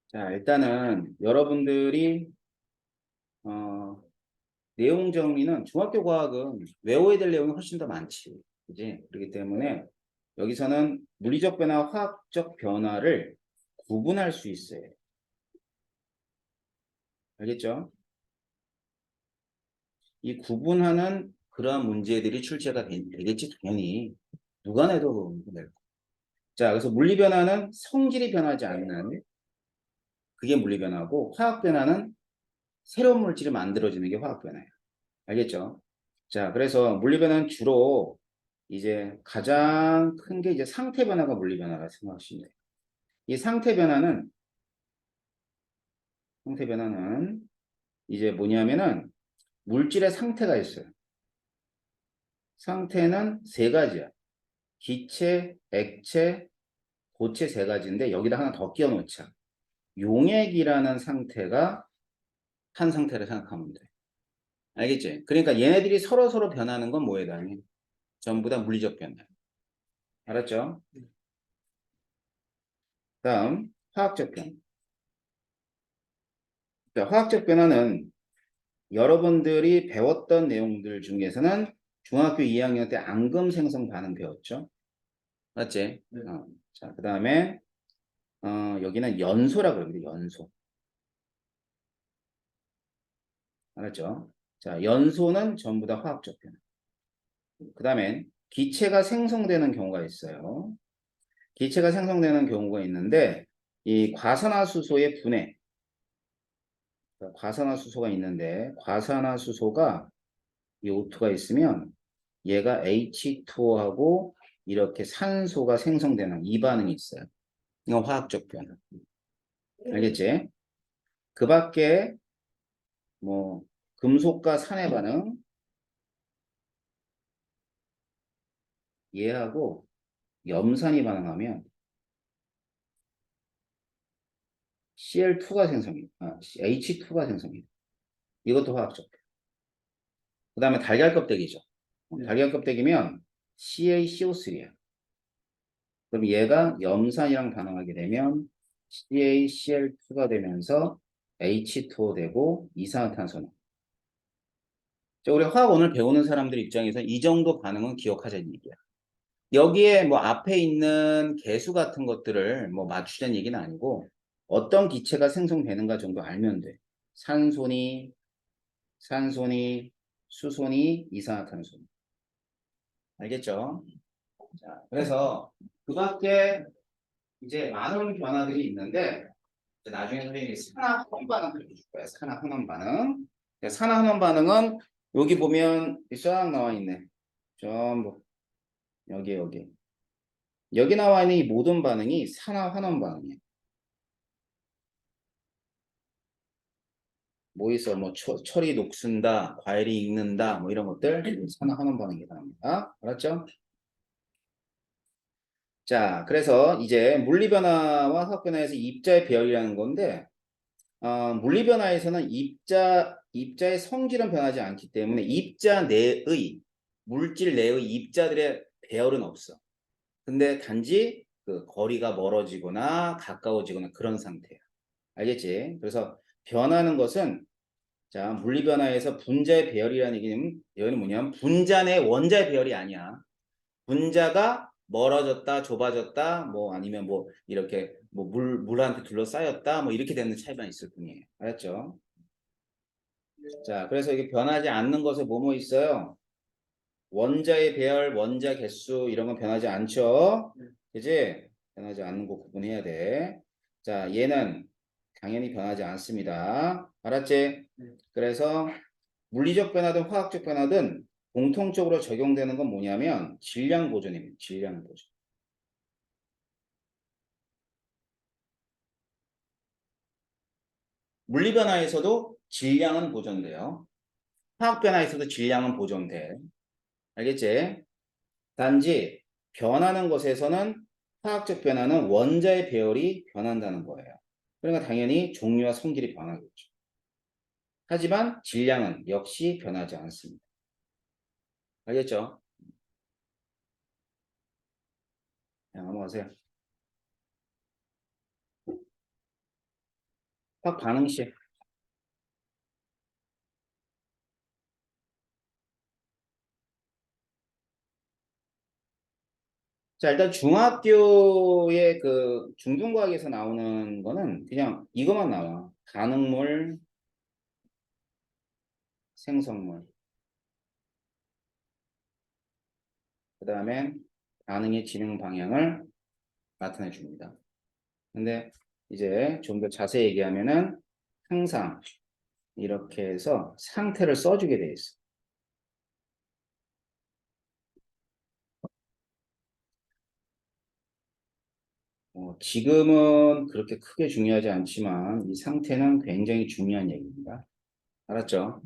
자, 일단은 여러분들이 어, 내용 정리는 중학교 과학은 외워야 될 내용이 훨씬 더 많지. 그지? 그렇기 때문에 여기서는 물리적 변화, 화학적 변화를 구분할 수 있어요. 알겠죠? 이 구분하는 그러한 문제들이 출제가 되겠지, 당연히. 누가 내도 될 거. 자, 그래서 물리 변화는 성질이 변하지 않는 그게 물리 변화고, 화학 변화는 새로운 물질이 만들어지는 게 화학 변화예요. 알겠죠? 자, 그래서 물리 변화는 주로 이제 가장 큰 게 이제 상태 변화가 물리 변화라 생각하시면 돼요. 이 상태 변화는 이제 뭐냐면은 물질의 상태가 있어요. 상태는 세 가지야. 기체, 액체, 고체 세 가지인데 여기다 하나 더 끼워 놓자. 용액이라는 상태가 한 상태를 생각하면 돼. 알겠지? 그러니까 얘네들이 서로 변하는 건 뭐에 해당해? 전부 다 물리적 변화. 알았죠? 다음 화학적 변화. 자, 화학적 변화는 여러분들이 배웠던 내용들 중에서는 중학교 2학년 때 앙금 생성 반응 배웠죠? 맞지? 네. 자, 그 다음에 여기는 연소라고 그럽니다. 연소. 알았죠? 자, 연소는 전부 다 화학적 변화. 그 다음에 기체가 생성되는 경우가 있어요. 기체가 생성되는 경우가 있는데 이 과산화수소의 분해, 과산화수소가 있는데 과산화수소가 이 O2가 있으면 얘가 H2O하고 이렇게 산소가 생성되는 이 반응이 있어요. 이건 화학적 변화. 알겠지? 그 밖에 뭐 금속과 산의 반응 얘하고 염산이 반응하면 CL2가 생성이 H2가 생성이 이것도 화학적 변화. 그 다음에 달걀 껍데기죠. 달걀 껍데기면 CaCO3야. 그럼 얘가 염산이랑 반응하게 되면 CaCl2가 되면서 H2O 되고 이산화탄소는. 우리 화학 오늘 배우는 사람들 입장에서 이 정도 반응은 기억하자는 얘기야. 여기에 뭐 앞에 있는 개수 같은 것들을 뭐 맞추자는 얘기는 아니고 어떤 기체가 생성되는가 정도 알면 돼. 산소니, 산소니, 수소니, 이산화탄소니. 알겠죠? 자, 그래서 그 밖에 이제 많은 변화들이 있는데 나중에 선생님이 산화환원 반응 그려줄 거야. 산화환원 반응. 산화환원 반응은 여기 보면 쫙 나와 있네. 전부 여기 여기 나와 있는 이 모든 반응이 산화환원 반응이에요. 뭐 있어? 뭐 철이 녹슨다, 과일이 익는다, 뭐 이런 것들 산화환원 반응이 나옵니다. 알았죠? 자, 그래서 이제 물리 변화와 화학 변화에서 입자의 배열이라는 건데 물리 변화에서는 입자의 성질은 변하지 않기 때문에 입자 내의 물질 내의 입자들의 배열은 없어. 근데 단지 그 거리가 멀어지거나 가까워지거나 그런 상태야. 알겠지? 그래서 변하는 것은 자, 물리 변화에서 분자의 배열이라는 얘기는 뭐냐면 분자 내 원자의 배열이 아니야. 분자가 멀어졌다, 좁아졌다, 뭐 아니면 뭐 이렇게 뭐 물한테 둘러싸였다, 뭐 이렇게 되는 차이만 있을 뿐이에요. 알았죠? 자, 그래서 이게 변하지 않는 것에 뭐뭐 있어요? 원자의 배열, 원자 개수 이런 건 변하지 않죠? 그지? 변하지 않는 거 구분해야 돼. 자, 얘는 당연히 변하지 않습니다. 알았지? 그래서 물리적 변화든 화학적 변화든 공통적으로 적용되는 건 뭐냐면 질량 보존입니다. 질량 보존. 물리 변화에서도 질량은 보존돼요. 화학 변화에서도 질량은 보존돼. 알겠지? 단지 변하는 것에서는 화학적 변화는 원자의 배열이 변한다는 거예요. 그러니까 당연히 종류와 성질이 변하겠죠. 하지만 질량은 역시 변하지 않습니다. 알겠죠? 자, 넘어가세요. 화학 반응식. 자, 일단 중학교의 그 중등과학에서 나오는 거는 그냥 이것만 나와. 반응물, 생성물. 그 다음에 반응의 진행 방향을 나타내 줍니다. 근데 이제 좀 더 자세히 얘기하면은 항상 이렇게 해서 상태를 써주게 돼 있어. 지금은 그렇게 크게 중요하지 않지만 이 상태는 굉장히 중요한 얘기입니다. 알았죠?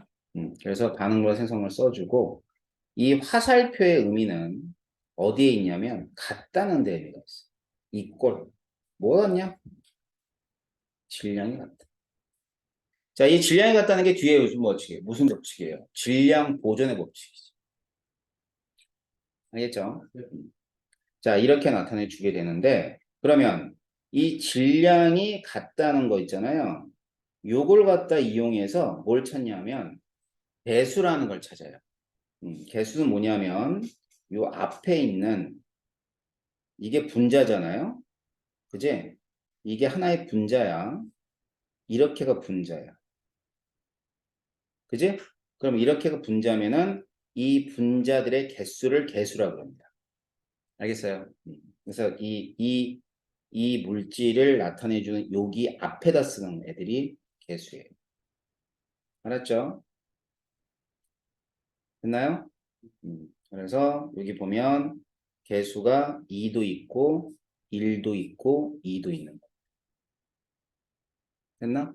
그래서 반응물과 생성을 써주고 이 화살표의 의미는 어디에 있냐면 같다는 데 의미가 있어. 이 꼴. 뭐 같냐? 질량이 같다. 자, 이 질량이 같다는 게 뒤에 요즘 법칙이에요. 무슨 법칙이에요? 질량 보존의 법칙이죠. 알겠죠? 자, 이렇게 나타내 주게 되는데 그러면 이 질량이 같다는 거 있잖아요. 요걸 갖다 이용해서 뭘 찾냐면 배수라는 걸 찾아요. 개수는 뭐냐면 요 앞에 있는 이게 분자잖아요. 그지? 이게 하나의 분자야. 이렇게가 분자야. 그지? 그럼 이렇게가 분자면은 이 분자들의 개수를 개수라고 합니다. 알겠어요? 그래서 이 물질을 나타내주는 여기 앞에다 쓰는 애들이 개수예요. 알았죠? 됐나요? 그래서 여기 보면 개수가 2도 있고 1도 있고 2도 있는 거. 됐나?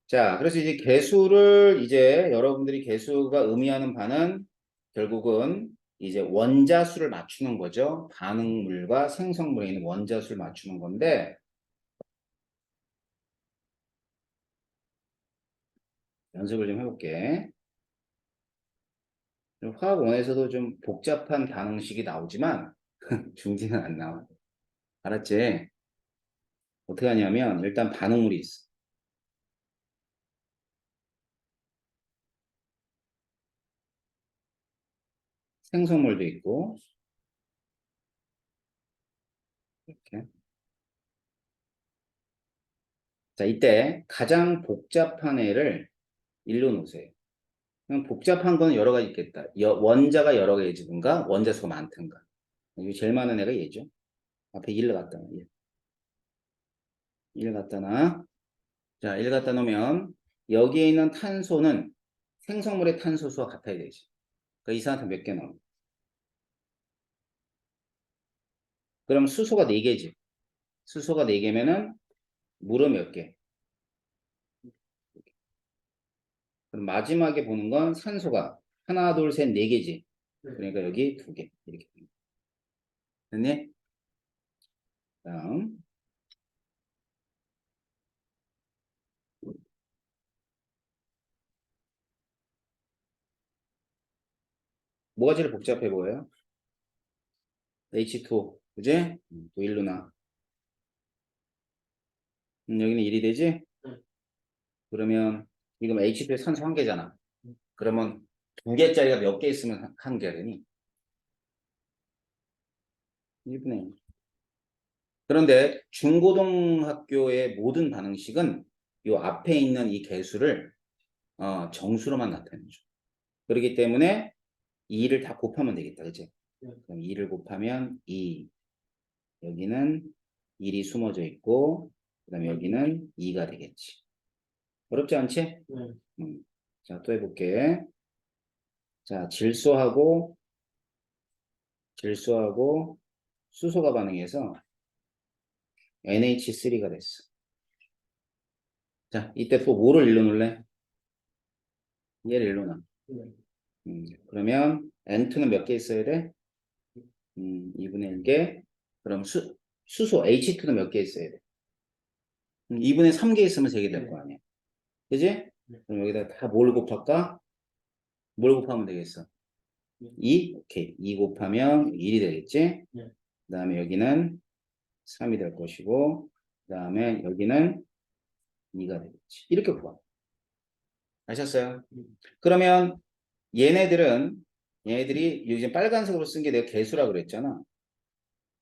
자, 그래서 이제 개수를 이제 여러분들이 개수가 의미하는 바는 결국은 이제 원자수를 맞추는 거죠. 반응물과 생성물에 있는 원자수를 맞추는 건데 연습을 좀 해볼게. 화학원에서도 좀 복잡한 반응식이 나오지만 중지는 안 나와. 알았지? 어떻게 하냐면 일단 반응물이 있어. 생성물도 있고 이렇게. 자, 이때 가장 복잡한 애를 일로 놓으세요. 그냥 복잡한 거는 여러 가지 있겠다. 원자가 여러 개지든가 원자 수가 많든가. 여기 제일 많은 애가 얘죠. 앞에 1을 갖다 놔. 1 갖다 놔. 자, 1 갖다 놓으면 여기에 있는 탄소는 생성물의 탄소수와 같아야 되지. 그러니까 이산화탄 몇 개 나와? 그럼 수소가 4개지. 수소가 4개면은 물은 몇 개? 그럼 마지막에 보는 건 산소가 하나, 둘, 셋, 4개지. 그러니까 여기 2개. 이렇게. 됐니? 다음. 뭐가 제일 복잡해 보여요? H2O. 그지? 또 1로 나. 여기는 1이 되지? 그러면 지금 H2에 산소 1개잖아. 그러면 2개짜리가 몇 개 있으면 1개가 되니? 1분의 1. 그런데 중고등학교의 모든 반응식은 이 앞에 있는 이 개수를 정수로만 나타내죠. 그렇기 때문에 2를 다 곱하면 되겠다. 그치? 그럼 2를 곱하면 2. 여기는 1이 숨어져 있고 그 다음에 여기는 2가 되겠지. 어렵지 않지? 자, 또 해볼게. 자, 질소하고 수소가 반응해서 NH3가 됐어. 자, 이때 또 뭐를 일로 놓을래? 얘를 일로 놔. 그러면 N2는 몇 개 있어야 돼? 2분의 1개. 그럼 수소 H2는 몇 개 있어야 돼? 2분의 3개 있으면 3개 될 거 아니야. 그지? 그럼 여기다 다 뭘 곱할까? 뭘 곱하면 되겠어? 2? 오케이. 2 곱하면 1이 되겠지? 그 다음에 여기는 3이 될 것이고, 그 다음에 여기는 2가 되겠지. 이렇게 구하. 아셨어요? 그러면 얘네들이 요즘 빨간색으로 쓴 게 내가 개수라고 그랬잖아.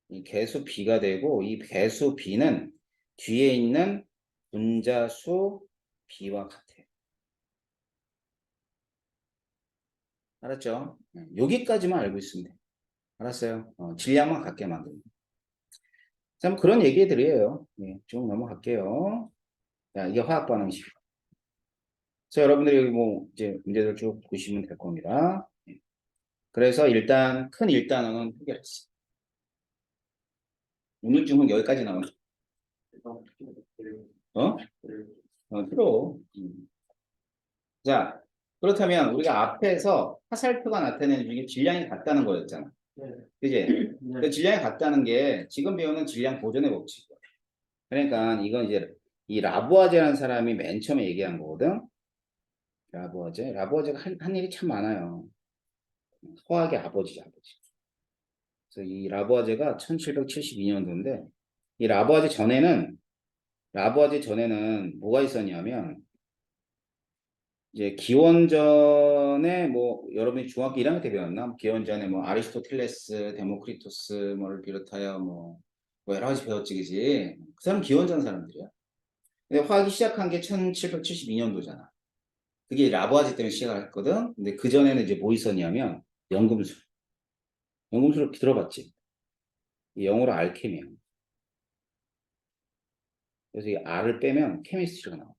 이 개수 B가 되고 이 개수 B는 뒤에 있는 분자수 B와 같아요. 알았죠? 여기까지만 알고 있으면 돼. 알았어요? 질량만 같게 만드는. 자, 뭐 그런 얘기들이에요. 예, 쭉 넘어갈게요. 자, 이게 화학 반응식. 자, 여러분들이 여기 뭐 이제 문제들 쭉 보시면 될 겁니다. 예. 그래서 일단 큰 1단원은 해결했어. 오늘 중은 여기까지 나오네. 어? 들어. 자, 그렇다면 우리가 앞에서 화살표가 나타내는 중에 질량이 같다는 거였잖아. 그지? 그 질량이 같다는 게 지금 배우는 질량 보존의 법칙. 그러니까 이건 이제 이 라부아제라는 사람이 맨 처음에 얘기한 거거든. 라부아제가 한 일이 참 많아요. 화학의 아버지죠, 아버지. 그래서 이 라부아제가 1772년도인데 이 라부아제 전에는 뭐가 있었냐면 이제 기원전에 뭐 여러분이 중학교 1학년 때 배웠나? 기원전에 뭐 아리스토텔레스, 데모크리토스 뭐를 비롯하여 뭐 여러 가지 배웠지, 그지? 그 사람 기원전 사람들이야. 근데 화학이 시작한 게 1772년도잖아. 그게 라부아제 때문에 시작을 했거든. 근데 그 전에는 이제 뭐 있었냐면 연금술. 연금술 들어봤지? 이 영어로 알케미야. 그래서 이 R을 빼면 케미스트리가 나와.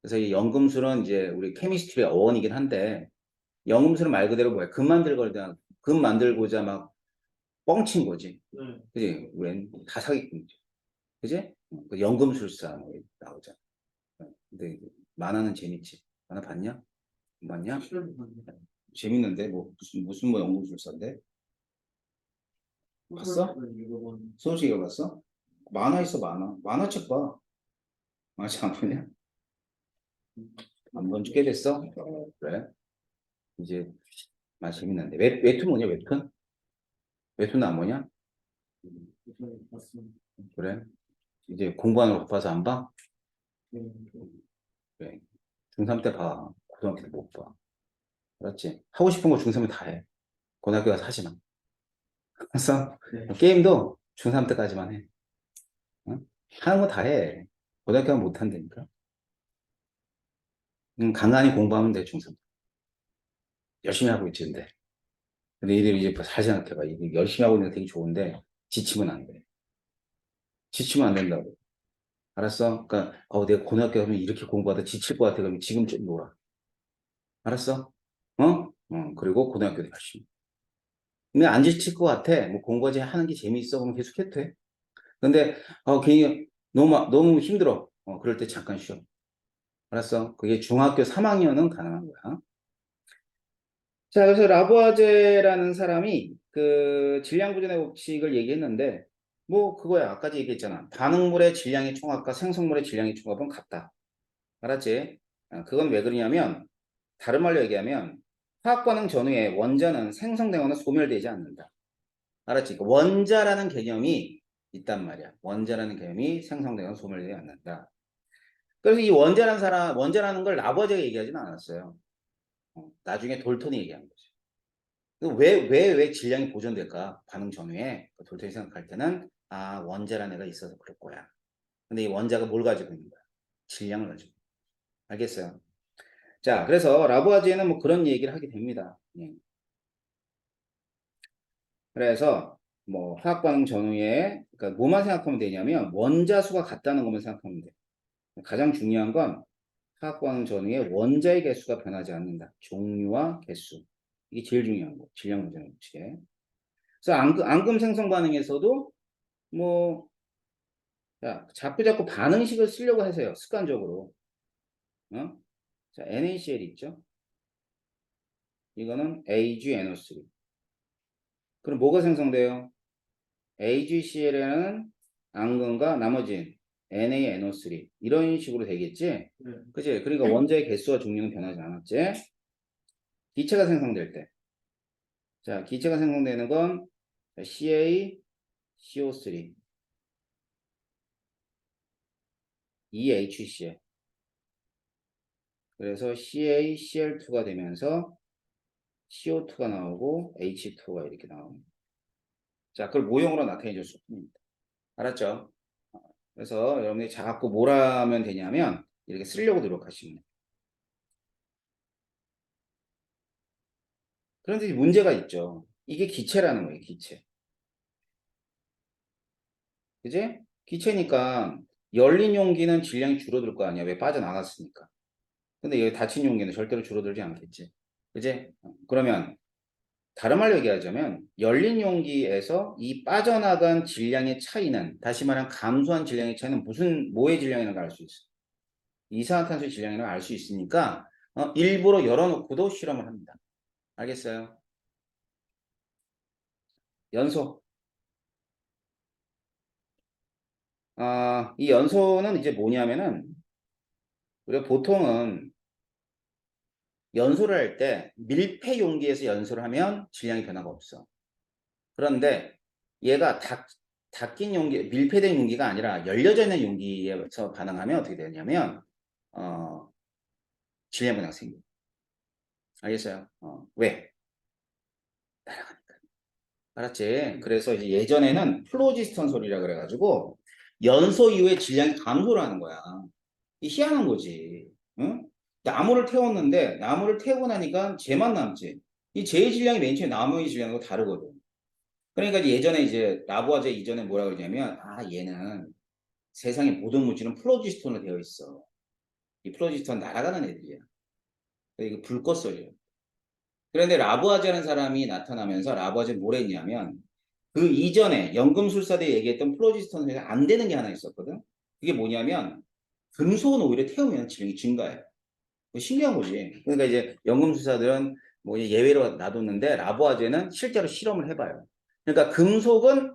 그래서 이 연금술은 이제 우리 케미스트리의 어원이긴 한데 연금술은 말 그대로 뭐야? 금 만들고자 막 뻥친 거지. 그지? 웬다 사기꾼이지. 그지? 그 연금술사 뭐 나오잖아. 근데 만화는 재밌지. 만화 봤냐? 안 봤냐? 재밌는데 뭐 무슨 뭐 연금술사인데? 봤어? 소식 읽어봤어? 만화 있어 만화. 만화책 봐. 만화책 안 보냐? 안 본 지 꽤 됐어? 그래? 이제 재밌는데 웹툰 뭐냐 웹툰? 웹툰 안 보냐? 그래? 이제 공부하는 거 바빠서 안 봐? 그래. 중3 때 봐. 고등학교 때 못 봐. 알았지? 하고 싶은 거 중3에 다 해. 고등학교 가서 하지 마. 알았어? 게임도 중3 때까지만 해. 응? 하는 거 다 해. 고등학교 가면 못 한다니까. 간간히 공부하면 돼, 중3. 열심히 하고 있지, 근데. 근데 이들 이제 잘 생각해봐. 이게 열심히 하고 있는 게 되게 좋은데, 지치면 안 돼. 지치면 안 된다고. 알았어? 그러니까, 내가 고등학교 가면 이렇게 공부하다 지칠 것 같아. 그러면 지금 좀 놀아. 알았어? 그리고 고등학교 때 열심히. 근데 안 지칠 것 같아. 뭐 공부하지 하는 게 재미있어. 그럼 계속 해도 돼. 근데, 괜히 너무 힘들어. 그럴 때 잠깐 쉬어. 알았어? 그게 중학교 3학년은 가능한 거야. 자, 그래서 라부아제라는 사람이 그 질량 보존의 법칙을 얘기했는데, 뭐 그거야. 아까도 얘기했잖아. 반응물의 질량의 총합과 생성물의 질량의 총합은 같다. 알았지? 그건 왜 그러냐면 다른 말로 얘기하면 화학 반응 전후에 원자는 생성되거나 소멸되지 않는다. 알았지? 그 원자라는 개념이 있단 말이야. 원자라는 개념이 생성되거나 소멸되지 않는다. 그래서 이 원자라는 걸 라버제가 얘기하지는 않았어요. 나중에 돌톤이 얘기한 거죠. 왜 질량이 보존될까? 반응 전후에 돌톤이 생각할 때는 원자라는 애가 있어서 그럴 거야. 근데 이 원자가 뭘 가지고 있는 거야? 질량을 가지고. 알겠어요? 자, 그래서 라부아지에는 뭐 그런 얘기를 하게 됩니다. 예. 그래서 뭐 화학 반응 전후에 그러니까 뭐만 생각하면 되냐면 원자 수가 같다는 것만 생각하면 돼. 가장 중요한 건 화학 반응 전후에 원자의 개수가 변하지 않는다. 종류와 개수. 이게 제일 중요한 거. 질량 보존의 법칙에. 그래서 앙금 생성 반응에서도 뭐 자꾸 반응식을 쓰려고 하세요. 습관적으로. 자, NaCl 있죠? 이거는 AgNO3. 그럼 뭐가 생성돼요? AgCl에는 앙금과 나머지 NaNO3 이런 식으로 되겠지? 그치? 그러니까 원자의 개수와 종류는 변하지 않았지? 기체가 생성될 때. 자, 기체가 생성되는 건 CaCO3, EHCl. 그래서 CaCl2가 되면서 CO2가 나오고 H2가 이렇게 나옵니다. 자, 그걸 모형으로 나타내 줄 수 있습니다. 알았죠? 그래서 여러분이 자꾸 뭘 하면 되냐면 이렇게 쓰려고 노력하시면 돼요. 그런데 문제가 있죠. 이게 기체라는 거예요, 기체. 그지? 기체니까 열린 용기는 질량이 줄어들 거 아니야. 왜 빠져나갔으니까. 근데 여기 닫힌 용기는 절대로 줄어들지 않겠지. 그지? 그러면 다른 말로 얘기하자면 열린 용기에서 이 빠져나간 질량의 차이는 다시 말하면 감소한 질량의 차이는 뭐의 질량이라는 걸 알 수 있어. 이산화탄소의 질량이라는 걸 알 수 있으니까 일부러 열어놓고도 실험을 합니다. 알겠어요? 연소. 이 연소는 이제 뭐냐면은 우리가 보통은 연소를 할 때 밀폐 용기에서 연소를 하면 질량의 변화가 없어. 그런데 얘가 닫힌 용기, 밀폐된 용기가 아니라 열려져 있는 용기에서 반응하면 어떻게 되냐면 질량 변화가 생겨. 알겠어요? 왜? 날아가니까. 알았지? 그래서 이제 예전에는 플로지스턴 소리라 그래가지고 연소 이후에 질량이 감소를 하는 거야. 이 희한한 거지. 응? 나무를 태웠는데 나무를 태우고 나니까 재만 남지. 이 재의 질량이 맨 처음에 나무의 질량하고 다르거든. 그러니까 이제 예전에 이제 라부아제 이전에 뭐라 그러냐면 얘는 세상의 모든 물질은 플로지스톤으로 되어 있어. 이 플로지스톤 날아가는 애들이야. 이거 불꽃 소리야. 그런데 라부아제라는 사람이 나타나면서 라부아제는 뭘 했냐면 그 이전에 연금술사들이 얘기했던 플로지스톤에서 안 되는 게 하나 있었거든. 그게 뭐냐면 금속은 오히려 태우면 질량이 증가해. 신기한 거지. 그러니까 이제 연금술사들은 뭐 예외로 놔뒀는데 라부아제는 실제로 실험을 해봐요. 그러니까 금속은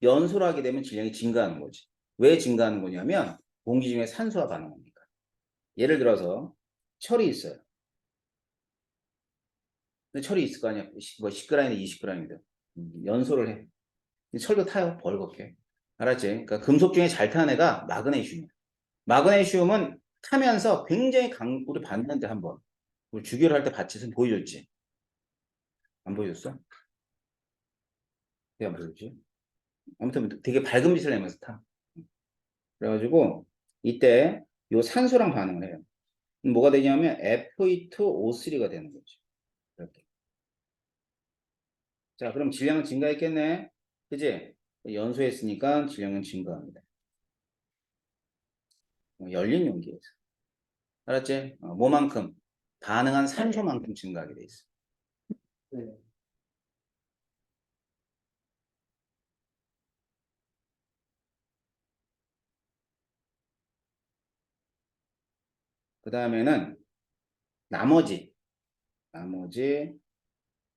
연소를 하게 되면 질량이 증가하는 거지. 왜 증가하는 거냐면 공기 중에 산소와 반응하니까. 예를 들어서 철이 있어요. 근데 철이 있을 거 아니야. 뭐 10g이든 20g이든. 연소를 해. 철도 타요. 벌겋게. 알았지? 그러니까 금속 중에 잘 타는 애가 마그네슘이야. 마그네슘은 타면서 굉장히 우리 봤는데 한번. 우리 주기를 할 때 받쳐서 보여줬지. 안 보여줬어? 왜 안 보여줬지? 아무튼 되게 밝은 빛을 내면서 타. 그래가지고 이때 요 산소랑 반응을 해요. 뭐가 되냐면 Fe2O3가 되는 거죠. 이렇게. 자, 그럼 질량은 증가했겠네. 그지? 연소했으니까 질량은 증가합니다. 열린 용기에서. 알았지? 뭐만큼? 반응한 산소만큼 증가하게 돼 있어. 네. 그 다음에는 나머지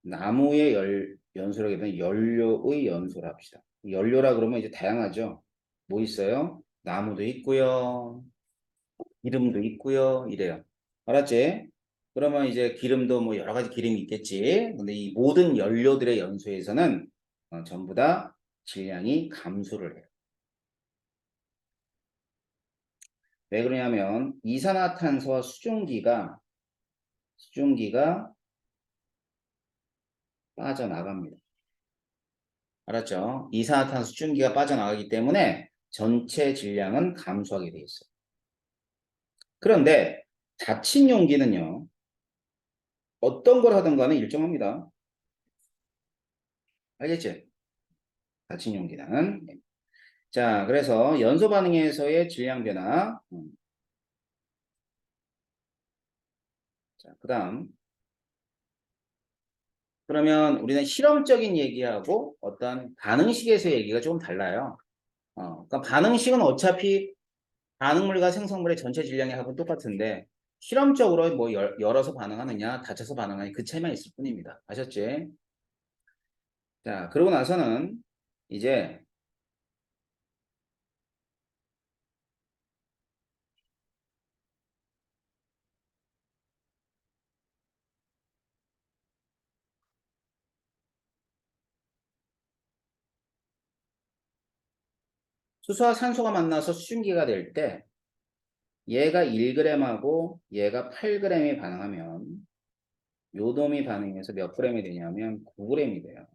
나무의 연소라고 하면 연료의 연소라 합시다. 연료라 그러면 이제 다양하죠. 뭐 있어요? 나무도 있고요. 기름도 있고요. 이래요. 알았지? 그러면 이제 기름도 뭐 여러 가지 기름이 있겠지. 근데 이 모든 연료들의 연소에서는 전부 다 질량이 감소를 해요. 왜 그러냐면 이산화탄소와 수증기가 빠져나갑니다. 알았죠? 이산화탄소 수증기가 빠져나가기 때문에 전체 질량은 감소하게 돼 있어요. 그런데 닫힌 용기는요. 어떤 걸 하든 간에 일정합니다. 알겠지? 닫힌 용기는. 자, 그래서 연소 반응에서의 질량 변화. 자, 그다음. 그러면 우리는 실험적인 얘기하고 어떤 반응식에서 얘기가 조금 달라요. 그러니까 반응식은 어차피 반응물과 생성물의 전체 질량하고 똑같은데 실험적으로 뭐 열어서 반응하느냐, 닫혀서 반응하느냐 그 차이만 있을 뿐입니다. 아셨지? 자, 그러고 나서는 이제 수소와 산소가 만나서 수증기가 될 때 얘가 1g하고 얘가 8g이 반응하면 요 놈이 반응해서 몇 g이 되냐면 9g이 돼요.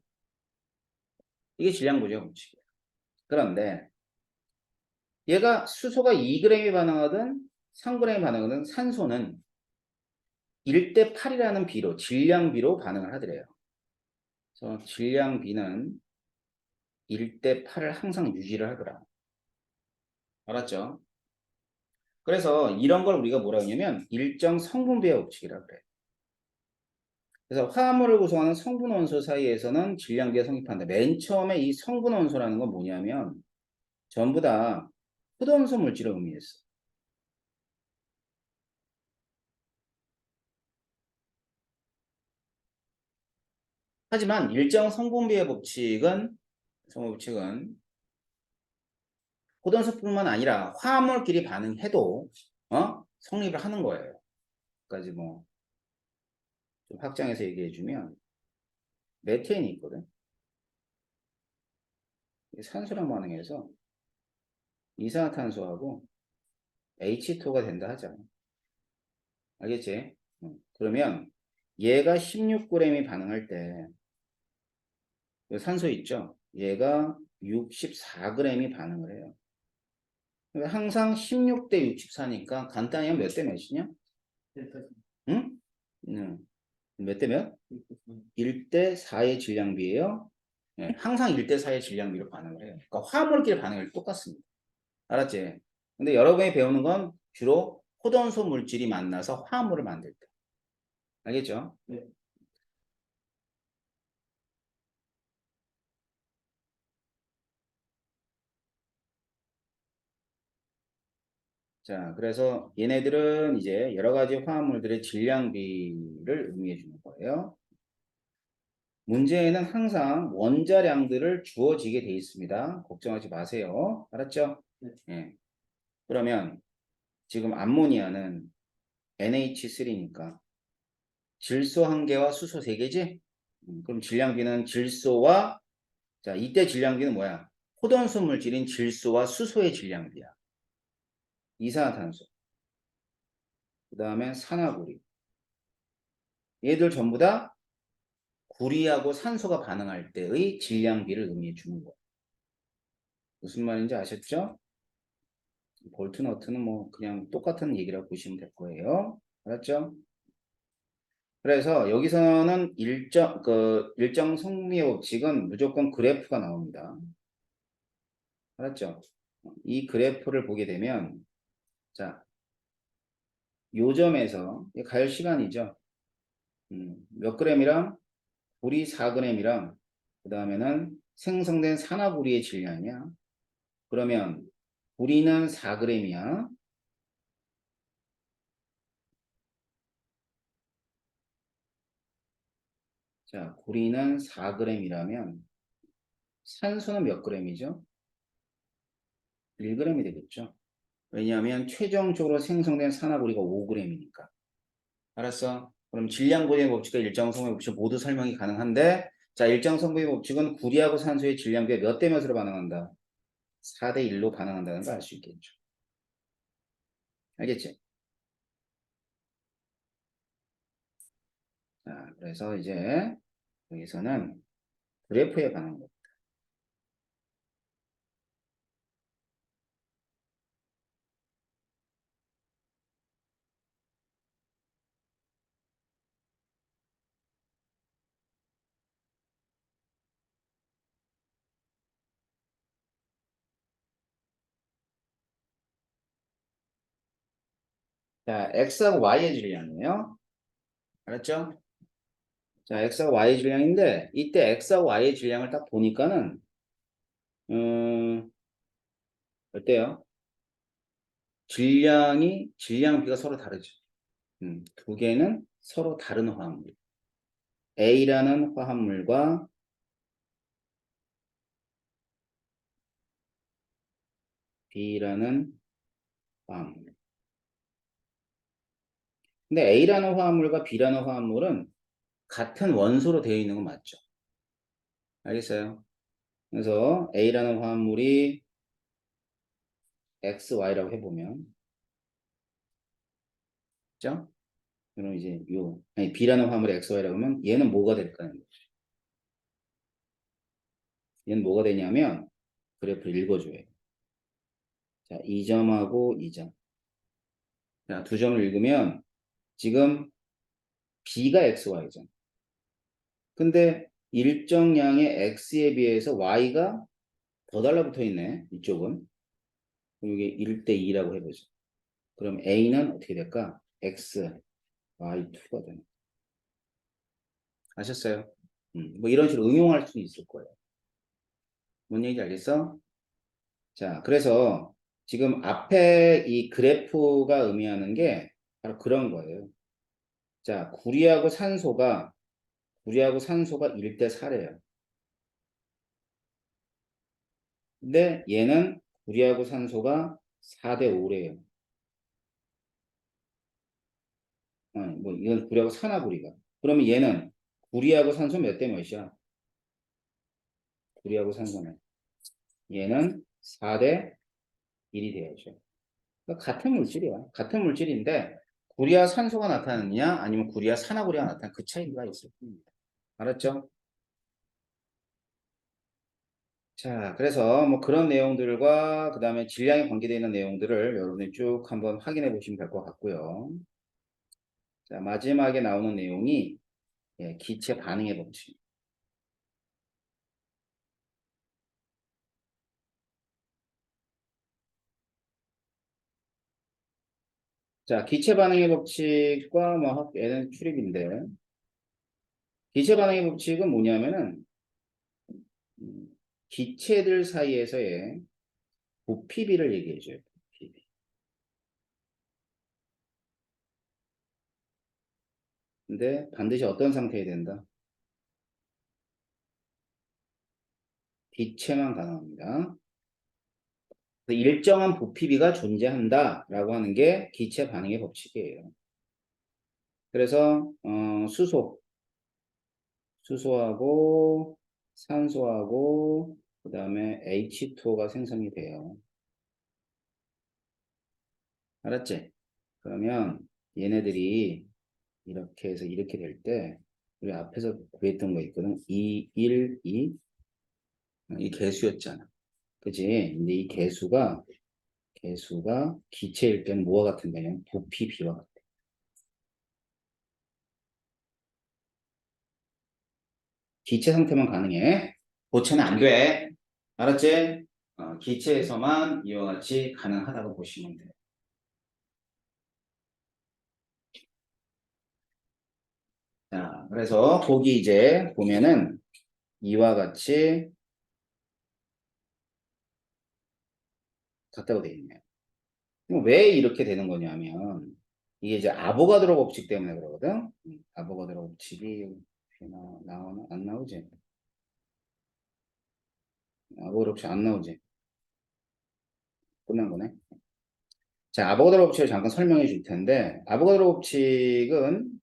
이게 질량부재 법칙이에요. 그런데 얘가 수소가 2g이 반응하든 3g이 반응하든 산소는 1대 8이라는 비로 질량비로 반응을 하더래요. 그래서 질량비는 1대 8을 항상 유지를 하더라. 알았죠? 그래서 이런 걸 우리가 뭐라 하냐면 일정 성분비의 법칙이라고 그래. 그래서 화합물을 구성하는 성분 원소 사이에서는 질량비가 성립한다. 맨 처음에 이 성분 원소라는 건 뭐냐면 전부 다 흡원소 물질을 의미했어. 하지만 일정 성분비의 법칙은 흡원소뿐만 아니라 화합물끼리 반응해도 성립을 하는 거예요. 까지 뭐 좀 확장해서 얘기해주면 메테인이 있거든. 산소랑 반응해서 이산화탄소하고 H2가 된다 하잖아. 알겠지? 그러면 얘가 16g이 반응할 때 산소 있죠? 얘가 64g이 반응을 해요. 그러니까 항상 16대 64니까 간단히 하면 몇 대 몇이냐? 응? 몇 대 몇? 1대 4의 질량비예요. 네, 항상 1대 4의 질량비로 반응을 해요. 그러니까 화합물끼리 반응을 똑같습니다. 알았지? 근데 여러분이 배우는 건 주로 호전소 물질이 만나서 화합물을 만들 때. 알겠죠? 네. 자, 그래서 얘네들은 이제 여러 가지 화합물들의 질량비를 의미해 주는 거예요. 문제에는 항상 원자량들을 주어지게 돼 있습니다. 걱정하지 마세요. 알았죠? 네. 예. 그러면 지금 암모니아는 NH3니까 질소 1개와 수소 3개지? 그럼 질량비는 질소와 자, 이때 질량비는 뭐야? 호전수 물질인 질소와 수소의 질량비야. 이산화탄소. 그 다음에 산화구리. 얘들 전부 다 구리하고 산소가 반응할 때의 질량비를 의미해 주는 거야. 무슨 말인지 아셨죠? 볼트 너트는 뭐 그냥 똑같은 얘기라고 보시면 될 거예요. 알았죠? 그래서 여기서는 일정 성미의 법칙은 무조건 그래프가 나옵니다. 알았죠? 이 그래프를 보게 되면 자, 요점에서 갈 시간이죠. 몇 g이랑 구리 4g이랑 그 다음에는 생성된 산화구리의 질량이야. 그러면 구리는 4g이야. 자, 구리는 4g이라면 산소는 몇 g이죠? 1g이 되겠죠. 왜냐하면 최종적으로 생성된 산화구리가 5g이니까. 알았어? 그럼 질량고리의 법칙과 일정성의 법칙 모두 설명이 가능한데 자, 일정성의 법칙은 구리하고 산소의 질량비가 몇 대 몇으로 반응한다? 4대 1로 반응한다는 걸 알 수 있겠죠. 알겠지? 자, 그래서 이제 여기서는 그래프에 관한 거. 자, X하고 Y의 질량이에요. 알았죠? 자, X하고 Y의 질량인데 이때 X하고 Y의 질량을 딱 보니까는 어때요? 질량비가 서로 다르죠. 두 개는 서로 다른 화합물. A라는 화합물과 B라는 화합물. 근데 A라는 화합물과 B라는 화합물은 같은 원소로 되어 있는 건 맞죠? 알겠어요? 그래서 A라는 화합물이 XY라고 해보면 됐죠? 그럼 이제 아니, B라는 화물의 XY라고 하면 얘는 뭐가 될까요? 얘는 뭐가 되냐면 그래프를 읽어줘요. 자, 2점하고 2점. 자, 두 점을 읽으면 지금 B가 XY죠. 근데 일정량의 X에 비해서 Y가 더 달라붙어 있네. 이쪽은. 그럼 이게 1대 2라고 해보죠. 그럼 A는 어떻게 될까? X, Y2가 되는. 아셨어요? 뭐 이런 식으로 응용할 수 있을 거예요. 뭔 얘기인지 알겠어? 자, 그래서 지금 앞에 이 그래프가 의미하는 게 바로 그런 거예요. 자, 구리하고 산소가 1대 4래요. 근데 얘는 구리하고 산소가 4대 5래요. 뭐 이건 구리하고 산화구리가. 그러면 얘는 구리하고 산소 몇 대 몇이야? 구리하고 산소는. 얘는 4대 1이 되어야죠. 그러니까 같은 물질이야. 같은 물질인데 구리와 산소가 나타나느냐 아니면 구리와 산화구리가 나타나는 그 차이가 있을 뿐입니다. 알았죠? 자, 그래서 뭐 그런 내용들과 그 다음에 질량에 관계되어 있는 내용들을 여러분이 쭉 한번 확인해 보시면 될 것 같고요. 자, 마지막에 나오는 내용이 기체 반응의 법칙. 자, 기체 반응의 법칙과 뭐 얘는 출입인데 기체 반응의 법칙은 뭐냐면은 음, 기체들 사이에서의 부피비를 얘기해 줘요. 부피비. 근데 반드시 어떤 상태에 된다? 기체만 가능합니다. 일정한 부피비가 존재한다라고 하는 게 기체 반응의 법칙이에요. 그래서 수소하고 산소하고 그다음에 H2O가 생성이 돼요. 알았지? 그러면 얘네들이 이렇게 해서 이렇게 될 때 우리 앞에서 구했던 거 있거든. 2, 1, 2. 이 개수였잖아. 그지? 근데 이 개수가 기체일 때는 뭐와 같은데요? 부피 비와 같아. 기체 상태만 가능해. 고체는 안 돼. 알았지? 기체에서만 이와 같이 가능하다고 보시면 돼요. 자, 그래서 거기 이제 보면은 이와 같이 같다고 되어 있네요. 그럼 왜 이렇게 되는 거냐면 이게 이제 아보가드로 법칙 때문에 그러거든. 아보가드로 법칙이 나오나 안 나오지? 아보가드로 법칙 안 나오지? 끝난 거네. 자, 아보가드로 법칙을 잠깐 설명해 줄 텐데 아보가드로 법칙은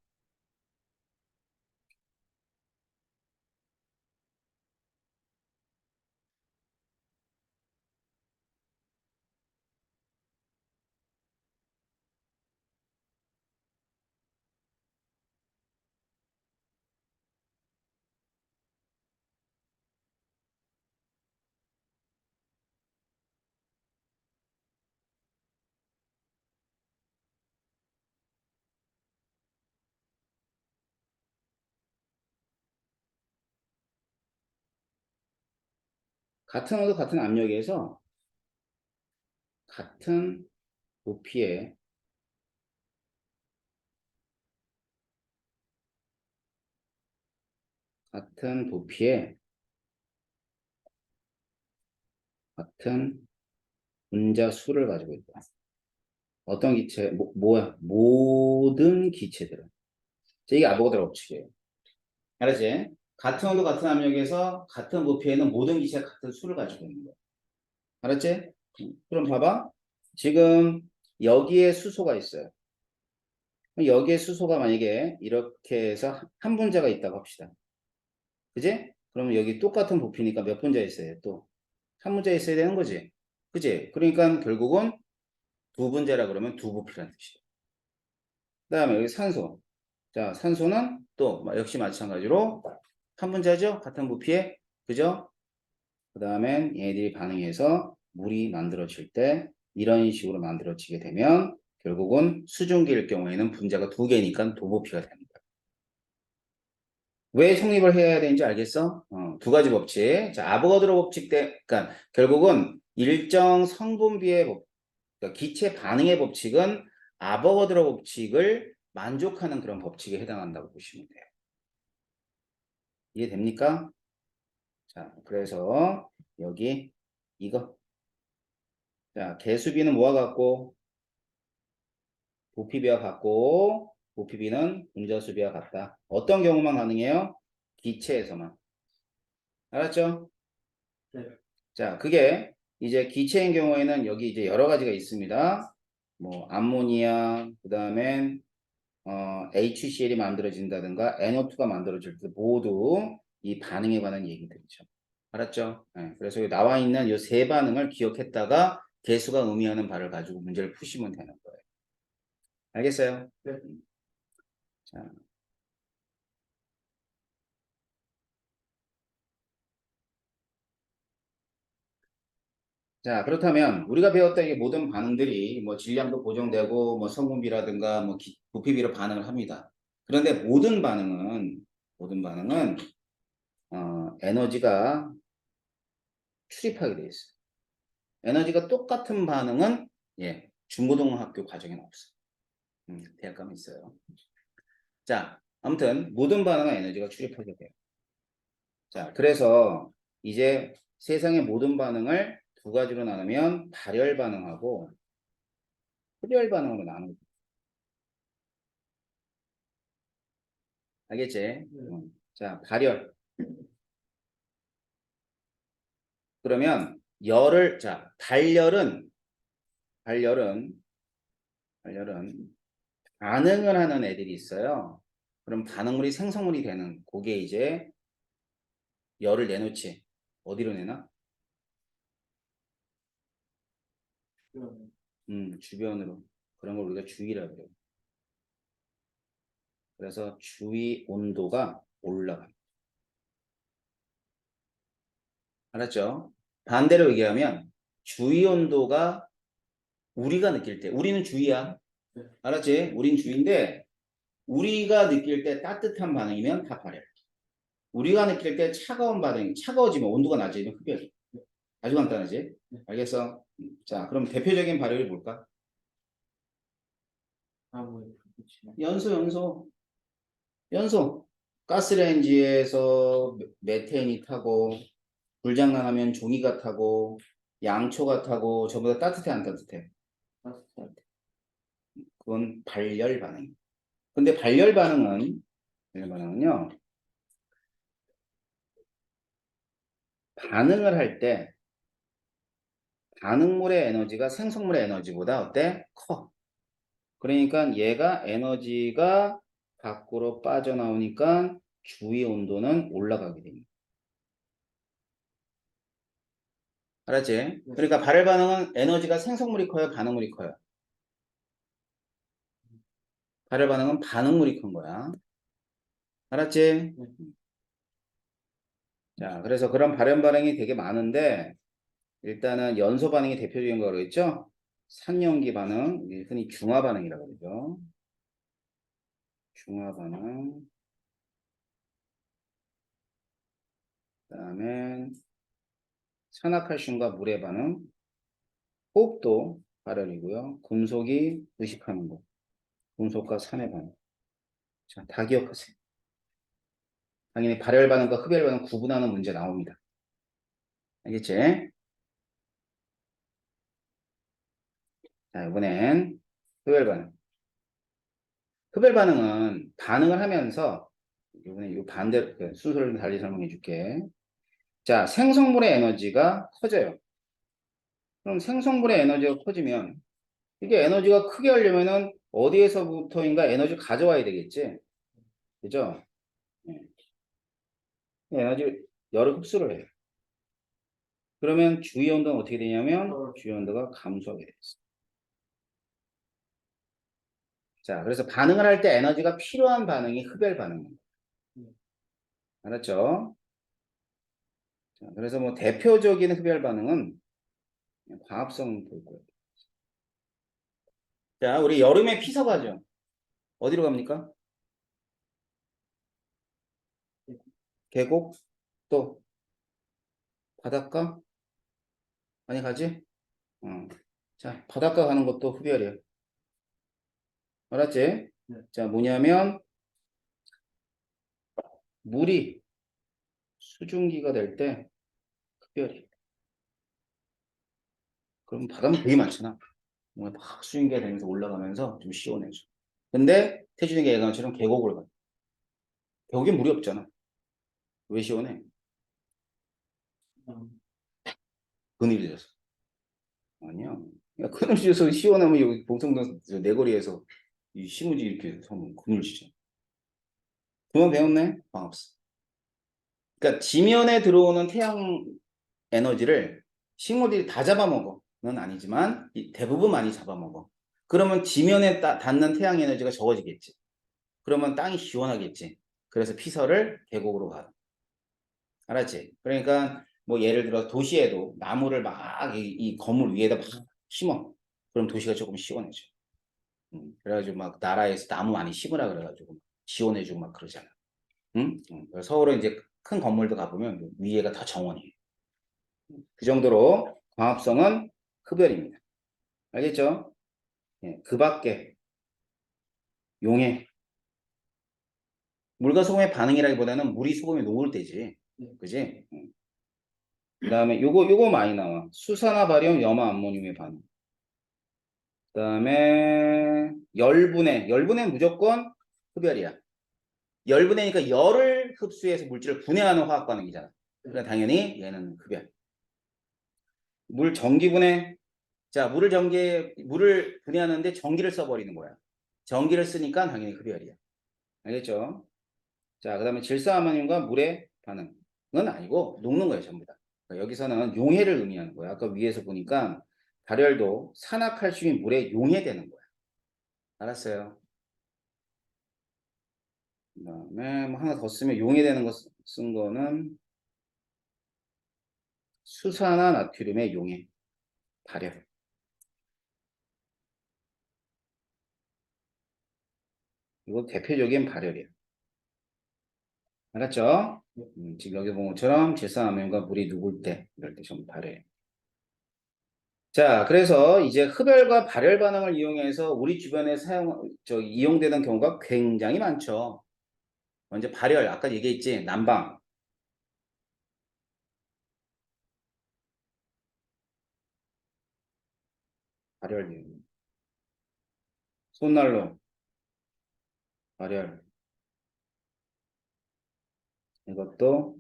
같은 온도 같은 압력에서 같은 부피에 같은 부피에 같은 분자 수를 가지고 있다. 어떤 기체, 뭐야? 모든 기체들은. 자, 이게 아보가드로 법칙이에요. 알았지? 같은 온도, 같은 압력에서 같은 부피에는 모든 기체가 같은 수를 가지고 있는 거야. 알았지? 그럼 봐봐. 지금 여기에 수소가 있어요. 여기에 수소가 만약에 이렇게 해서 한 분자가 있다고 합시다. 그지? 그러면 여기 똑같은 부피니까 몇 분자 있어요? 또 한 분자 있어야 되는 거지. 그지? 그러니까 결국은 두 분자라 그러면 두 부피라는 뜻이야. 그다음에 여기 산소. 자, 산소는 또 역시 마찬가지로 한 분자죠? 같은 부피에. 그죠? 그다음엔 얘네들이 반응해서 물이 만들어질 때 이런 식으로 만들어지게 되면 결국은 수증기일 경우에는 분자가 두 개니까 도부피가 되는 거야. 왜 성립을 해야 되는지 알겠어? 두 가지 법칙. 자, 아보가드로 법칙 때, 그러니까 결국은 일정 성분비의 법, 그러니까 기체 반응의 법칙은 아보가드로 법칙을 만족하는 그런 법칙에 해당한다고 보시면 돼요. 이해됩니까? 자, 그래서 여기 이거. 자, 개수비는 뭐와 같고 부피비와 같고 부피비는 분자수비와 같다. 어떤 경우만 가능해요? 기체에서만. 알았죠? 네. 자, 그게 이제 기체인 경우에는 여기 이제 여러 가지가 있습니다. 뭐 암모니아, 그다음엔 HCl이 만들어진다든가 NO2가 만들어질 때 모두 이 반응에 관한 얘기들이죠. 알았죠? 네, 그래서 여기 나와 있는 이 세 반응을 기억했다가 개수가 의미하는 바를 가지고 문제를 푸시면 되는 거예요. 알겠어요? 네. 자, 자, 그렇다면 우리가 배웠던 이 모든 반응들이 뭐 질량도 고정되고 뭐 성분비라든가 뭐 부피비로 반응을 합니다. 그런데 모든 반응은 에너지가 출입하게 돼 있어요. 에너지가 똑같은 반응은 중고등학교 과정에는 없어. 대학 가면 있어요. 자, 아무튼 모든 반응은 에너지가 출입하게 돼요. 자, 그래서 이제 세상의 모든 반응을 두 가지로 나누면 발열 반응하고 흡열 반응으로 나누는 거예요. 알겠지? 자, 발열. 그러면 자, 발열은 반응을 하는 애들이 있어요. 그럼 반응물이 생성물이 되는 그게 이제 열을 내놓지. 어디로 내나? 주변으로. 그런 걸 우리가 주위라고 그래요. 그래서 주위 온도가 올라가. 알았죠? 반대로 얘기하면 주위 온도가 우리가 느낄 때, 우리는 주위야. 알았지? 우린 주위인데 우리가 느낄 때 따뜻한 반응이면 다 발열. 우리가 느낄 때 차가운 반응이 차가워지면 온도가 낮아지면 흡열. 아주 간단하지? 알겠어? 자, 그럼 대표적인 발열이 뭘까? 연소. 가스레인지에서 메테인이 타고 불장난하면 종이가 타고 양초가 타고 저보다 따뜻해 안 따뜻해? 따뜻해. 그건 발열 반응. 근데 발열 반응은요 반응을 할 때 반응물의 에너지가 생성물의 에너지보다 어때? 커. 그러니까 얘가 에너지가 밖으로 빠져나오니까 주위 온도는 올라가게 됩니다. 알았지? 그러니까 발열 반응은 에너지가 생성물이 커요, 반응물이 커요? 발열 반응은 반응물이 큰 거야. 알았지? 자, 그래서 그런 발열 반응이 되게 많은데 일단은 연소 반응이 대표적인 거로 했죠? 산연기 반응, 흔히 중화 반응이라고 그러죠. 중화 반응. 그다음에 산화칼슘과 물의 반응. 호흡도 발열이고요. 금속이 의식하는 거. 금속과 산의 반응. 자, 다 기억하세요. 당연히 발열 반응과 흡열 반응 구분하는 문제 나옵니다. 알겠지? 자, 이번엔 흡열 반응. 흡열 반응은 반응을 하면서 이번에 이 반대로 순서를 달리 설명해 줄게. 자, 생성물의 에너지가 커져요. 그럼 생성물의 에너지가 커지면 이게 에너지가 크게 하려면은 어디에서부터인가 에너지를 가져와야 되겠지. 그죠? 네. 에너지 열을 흡수를 해요. 그러면 주위 온도는 어떻게 되냐면 주위 온도가 감소하게 되겠어. 자, 그래서 반응을 할 때 에너지가 필요한 반응이 흡열 반응입니다. 알았죠? 자, 그래서 뭐 대표적인 흡열 반응은 광합성 볼 거예요. 자, 우리 여름에 피서 가죠. 어디로 갑니까? 계곡? 또 바닷가? 많이 가지? 어. 자, 바닷가 가는 것도 흡열이야. 알았지? 네. 자, 뭐냐면 물이 수증기가 될 때 흡열이. 그럼 바다는 되게 많잖아. 뭔가 막 수증기가 되면서 올라가면서 좀 시원해져. 근데 태준이가 얘기한 것처럼 계곡을 가. 계곡에 물이 없잖아. 왜 시원해? 그늘져서. 아니야. 야, 그늘져서 시원하면 여기 봉성동 내거리에서 이 신문지 이렇게 서면 그늘지죠. 그만 배웠네? 방학스. 그러니까 지면에 들어오는 태양 에너지를 식물들이 다 잡아먹어는 아니지만 대부분 많이 잡아먹어. 그러면 지면에 닿는 태양 에너지가 적어지겠지. 그러면 땅이 시원하겠지. 그래서 피서를 계곡으로 가. 알았지? 그러니까 뭐 예를 들어 도시에도 나무를 막 이 건물 위에다 막 심어. 그럼 도시가 조금 시원해져. 그래가지고 막 나라에서 나무 많이 심으라 그래가지고 시원해지고 막 그러잖아. 응? 그래서 서울에 이제 큰 건물도 가보면 위에가 다 정원이에요. 그 정도로 광합성은 흡열입니다. 알겠죠? 예, 그 밖에 용해. 물과 소금의 반응이라기보다는 물이 소금에 녹을 때지. 그지? 그 다음에 요거 많이 나와. 수산화 발염, 염화 암모늄의 반응. 그 다음에 열분해 무조건 흡열이야. 열분해니까 열을 흡수해서 물질을 분해하는 화학 반응이잖아. 그러니까 당연히 얘는 흡열. 물 전기분해. 자, 물을 분해하는데 전기를 써버리는 거야. 전기를 쓰니까 당연히 흡열이야. 알겠죠? 자, 그 다음에 질소아모늄과 물의 반응은 아니고 녹는 거예요, 전부 다. 그러니까 여기서는 용해를 의미하는 거야. 아까 위에서 보니까 발열도 산화칼슘이 물에 용해되는 거야. 알았어요? 그 다음에 뭐 하나 더 쓰면 용해되는 거 쓴 거는 수산화 나트륨의 용해, 발열. 이거 대표적인 발열이야. 알았죠? 지금 여기 본 것처럼 질산암염과 물이 녹을 때 이럴 때 좀 발열. 자, 그래서 이제 흡열과 발열 반응을 이용해서 우리 주변에 이용되는 경우가 굉장히 많죠. 먼저 발열, 아까 얘기했지, 난방. 발열, 손난로, 발열. 이것도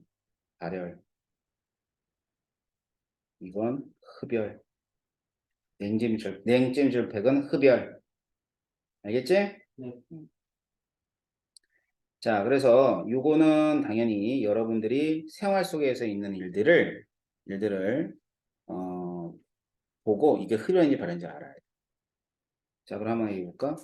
발열. 이건 흡열. 냉찜질팩은 흡열. 알겠지? 네. 자, 그래서 요거는 당연히 여러분들이 생활 속에서 있는 일들을 보고 이게 흡연인지 발연인지 알아야 돼. 자, 그럼 한번 해볼까?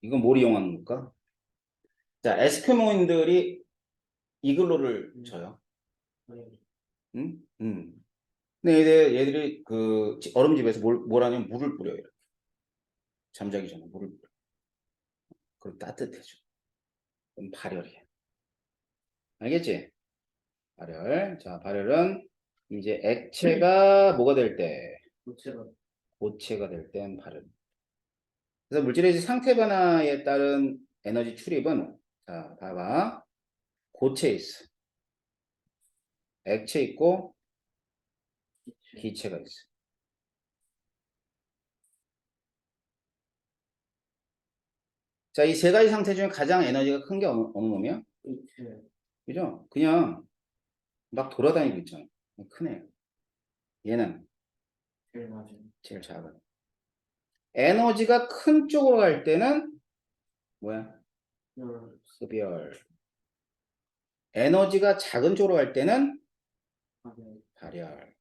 이건 뭘 이용하는 걸까? 자, 에스키모인들이 이글루를 쳐요. 응? 근데 얘들이 그 얼음집에서 뭘 하냐면 물을 뿌려요. 잠자기 전에 물을 뿌려. 그럼 따뜻해져. 그럼 발열이야. 알겠지? 발열. 자, 발열은 이제 액체가 뭐가 될 때? 고체가 될 땐 발열. 그래서 물질의 상태 변화에 따른 에너지 출입은 자, 봐봐. 고체 있어. 액체 있고 기체가 있어. 자, 이 세 가지 상태 중에 가장 에너지가 큰 게 어느 놈이야? 그죠? 그냥 막 돌아다니고 있잖아. 크네. 얘는 제일 작아. 에너지가 큰 쪽으로 갈 때는 뭐야? 흡열. 에너지가 작은 쪽으로 갈 때는 발열.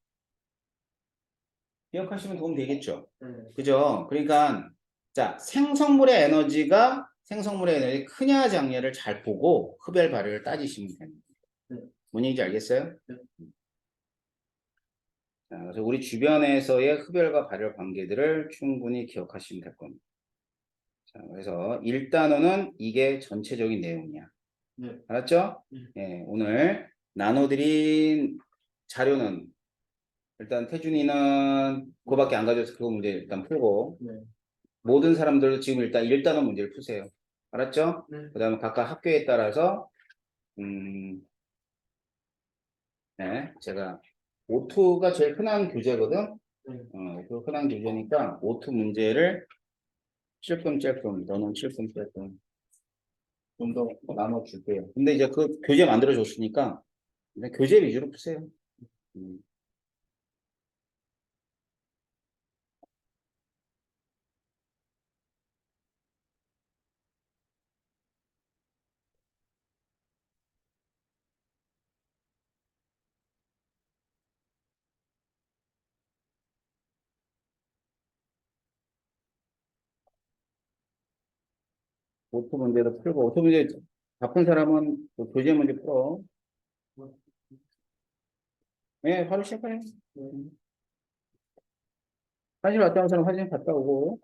기억하시면 도움 되겠죠? 네. 그죠? 그러니까, 자, 생성물의 에너지 크냐 작냐를 잘 보고 흡열 발열을 따지시면 됩니다. 네. 뭔 얘기인지 알겠어요? 네. 자, 그래서 우리 주변에서의 흡열과 발열 관계들을 충분히 기억하시면 될 겁니다. 자, 그래서 1단원은 이게 전체적인 내용이야. 네. 알았죠? 네. 예, 오늘 나눠드린 자료는 일단 태준이는 그거밖에 안 가져서 그 문제 일단 풀고 네. 모든 사람들 지금 일단 1단원 문제를 푸세요. 알았죠? 네. 그 다음에 각각 학교에 따라서 네, 제가 오투가 제일 흔한 교재거든. 네. 그 흔한 교재니까 오투 문제를 찔끔찔끔 너는 찔끔찔끔 좀 더 나눠줄게요. 근데 이제 그 교재 만들어줬으니까 그냥 교재 위주로 푸세요. 음. 오토 문제도 풀고, 오토 문제 바쁜 사람은 그 교재 문제 풀어. 네, 바로 시작해요. 화장실 갔다 온 사람 화장실 갔다 오고.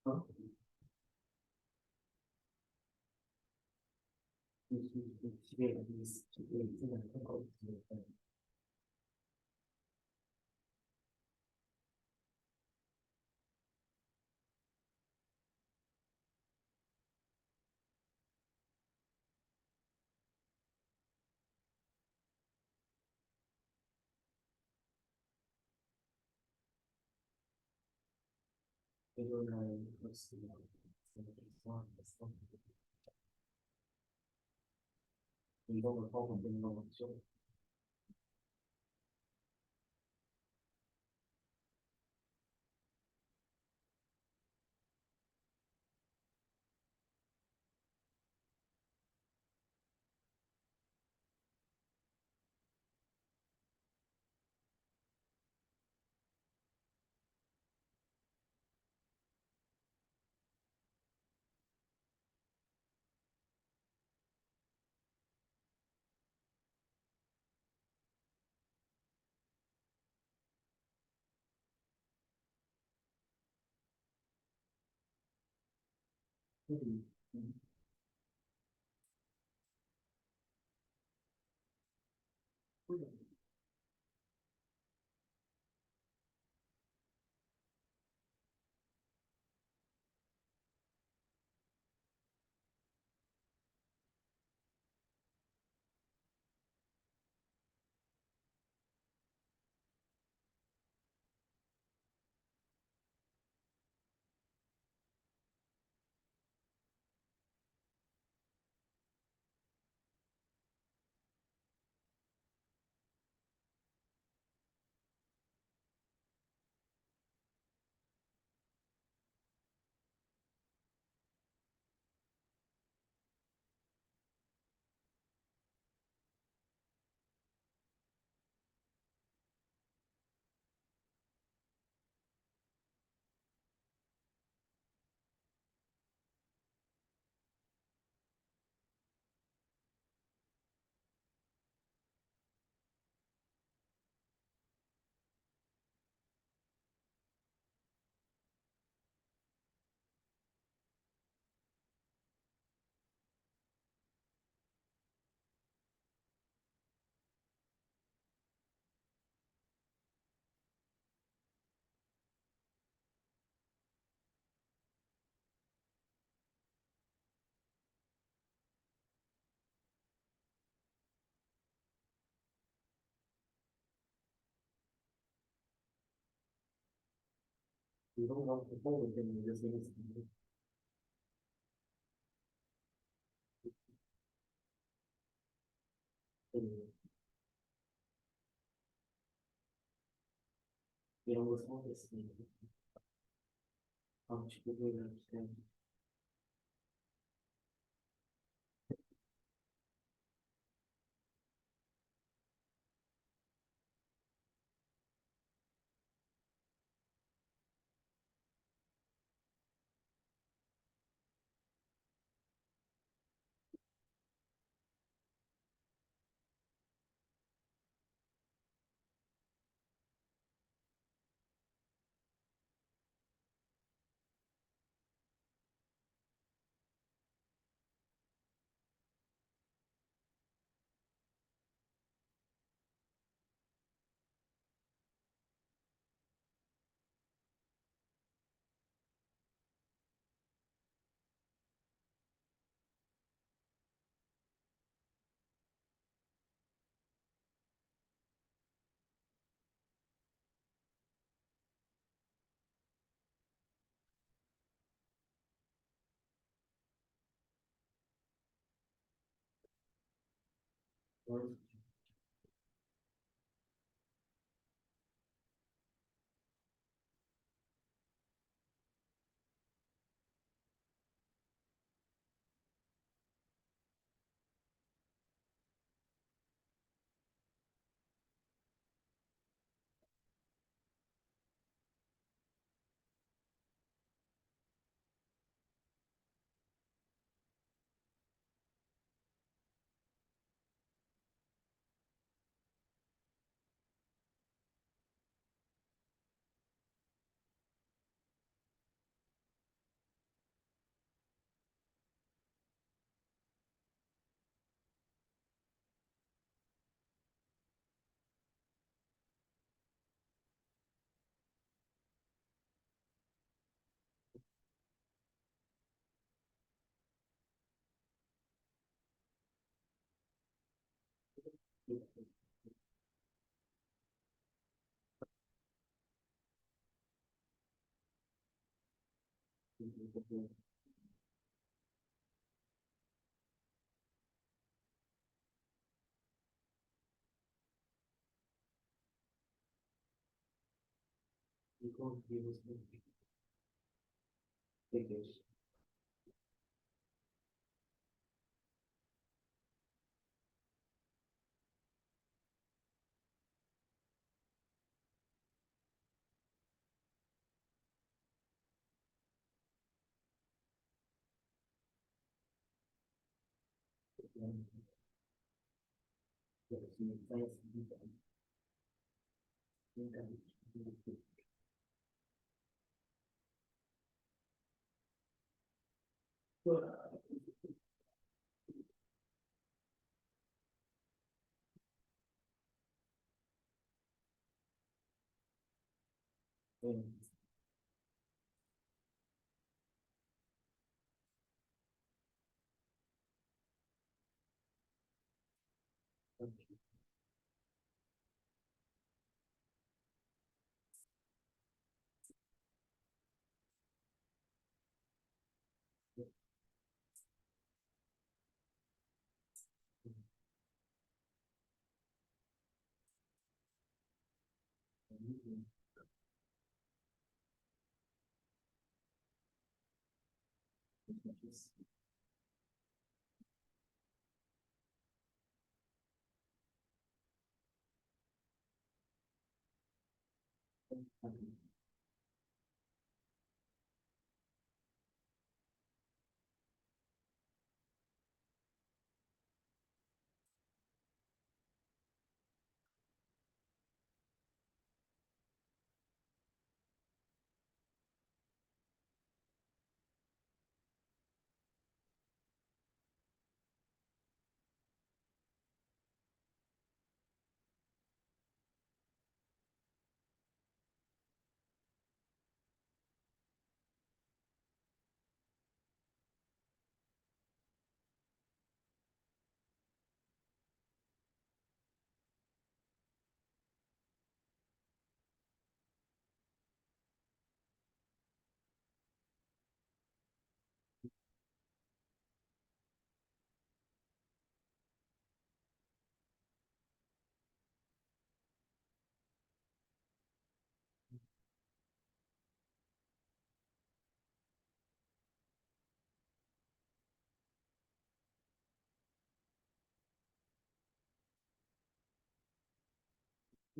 어? 집에 집에 있으면 할거 없으니까. 이거는 그렇습니다. 이거는 하고 있는 거 맞죠? 음, 음, 이런 거 보고 있는 게 재밌습니다. 이런 거 사용했습니다. 다음 주부분을 주세요. 이거 이거 되게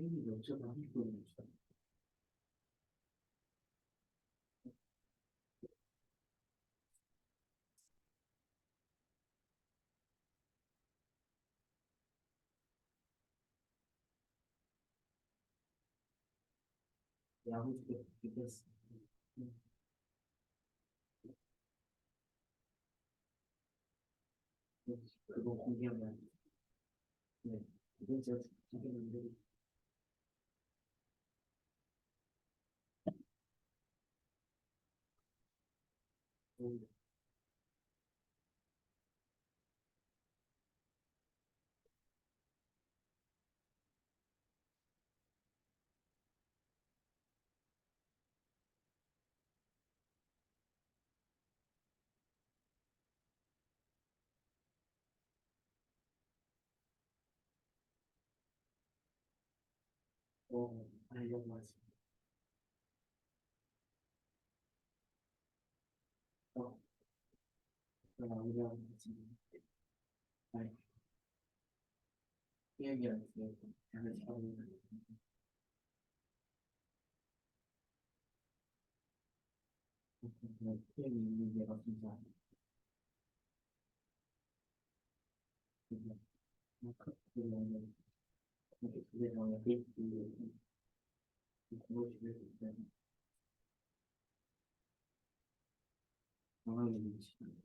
힘이 넘쳐서 한국어 야구도 비겼어. 그거 공개하면 네. 이건 제가 지금 하려고 하습니다. 우리가 지금 게임이라는 게 장을 하고 있는 게임이 있는 게가 진짜 그냥 그게 정말 게임이 그것이 정말 있지.